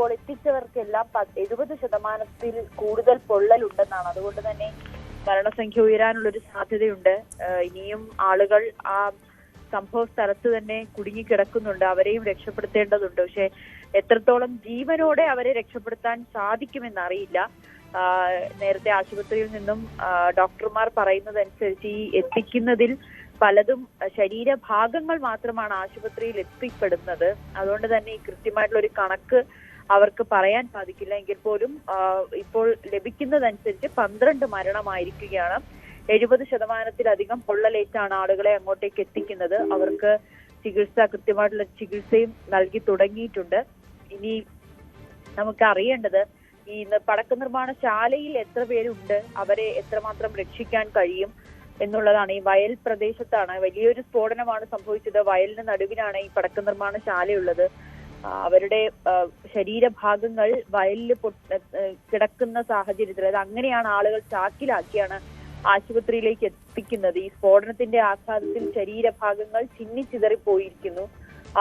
ഇപ്പോൾ എത്തിച്ചവർക്കെല്ലാം 70% കൂടുതൽ പൊള്ളലുണ്ടെന്നാണ്. അതുകൊണ്ട് തന്നെ മരണസംഖ്യ ഉയരാനുള്ളൊരു സാധ്യതയുണ്ട്. ഇനിയും ആളുകൾ ആ സംഭവ സ്ഥലത്ത് തന്നെ കുടുങ്ങിക്കിടക്കുന്നുണ്ട്. അവരെയും രക്ഷപ്പെടുത്തേണ്ടതുണ്ട്. പക്ഷെ എത്രത്തോളം ജീവനോടെ അവരെ രക്ഷപ്പെടുത്താൻ സാധിക്കുമെന്നറിയില്ല. നേരത്തെ ആശുപത്രിയിൽ നിന്നും ഡോക്ടർമാർ പറയുന്നതനുസരിച്ച് ഈ എത്തിക്കുന്നതിൽ പലതും ശരീരഭാഗങ്ങൾ മാത്രമാണ് ആശുപത്രിയിൽ എത്തിപ്പെടുന്നത്. അതുകൊണ്ട് തന്നെ ഈ കൃത്യമായിട്ടുള്ള ഒരു കണക്ക് അവർക്ക് പറയാൻ സാധിക്കില്ല. എങ്കിൽ പോലും ഇപ്പോൾ ലഭിക്കുന്നതനുസരിച്ച് 12 മരണമായിരിക്കുകയാണ്. 70% പൊള്ളലേറ്റാണ് ആളുകളെ അങ്ങോട്ടേക്ക് എത്തിക്കുന്നത്. അവർക്ക് കൃത്യമായിട്ടുള്ള ചികിത്സയും നൽകി തുടങ്ങിയിട്ടുണ്ട്. ഇനി നമുക്ക് അറിയേണ്ടത് ഈ പടക്ക നിർമ്മാണശാലയിൽ എത്ര പേരുണ്ട്, അവരെ എത്രമാത്രം രക്ഷിക്കാൻ കഴിയും എന്നുള്ളതാണ്. ഈ വയൽ പ്രദേശത്താണ് വലിയൊരു സ്ഫോടനമാണ് സംഭവിച്ചത്. വയലിന് നടുവിലാണ് ഈ പടക്ക നിർമ്മാണശാലയുള്ളത്. അവരുടെ ശരീരഭാഗങ്ങൾ വയലിൽ കിടക്കുന്ന സാഹചര്യത്തിൽ അത് അങ്ങനെയാണ് ആളുകൾ ചാക്കിലാക്കിയാണ് ആശുപത്രിയിലേക്ക് എത്തിക്കുന്നത്. ഈ സ്ഫോടനത്തിന്റെ ആഘാതത്തിൽ ശരീരഭാഗങ്ങൾ ചിന്നിച്ചിതറിപ്പോയിരിക്കുന്നു.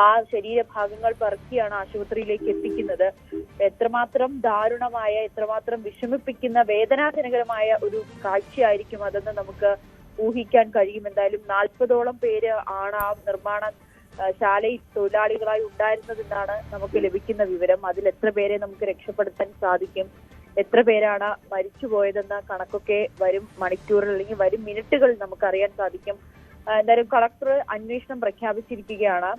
ആ ശരീരഭാഗങ്ങൾ പറക്കിയാണ് ആശുപത്രിയിലേക്ക് എത്തിക്കുന്നത്. എത്രമാത്രം ദാരുണമായ, എത്രമാത്രം വിഷമിപ്പിക്കുന്ന, വേദനാജനകരമായ ഒരു കാഴ്ചയായിരിക്കും അതെന്ന് നമുക്ക് ഊഹിക്കാൻ കഴിയും. എന്തായാലും 40ഓളം പേര് ആണ് ആ നിർമ്മാണ ശാലയിൽ തൊഴിലാളികളായി ഉണ്ടായിരുന്നതെന്നാണ് നമുക്ക് ലഭിക്കുന്ന വിവരം. അതിൽ എത്ര പേരെ നമുക്ക് രക്ഷപ്പെടുത്താൻ സാധിക്കും, എത്ര പേരാണ് മരിച്ചുപോയതെന്ന കണക്കൊക്കെ വരും മണിക്കൂറിൽ അല്ലെങ്കിൽ വരും മിനിറ്റുകളിൽ നമുക്കറിയാൻ സാധിക്കും. എന്തായാലും കളക്ടർ അന്വേഷണം പ്രഖ്യാപിച്ചിരിക്കുകയാണ്.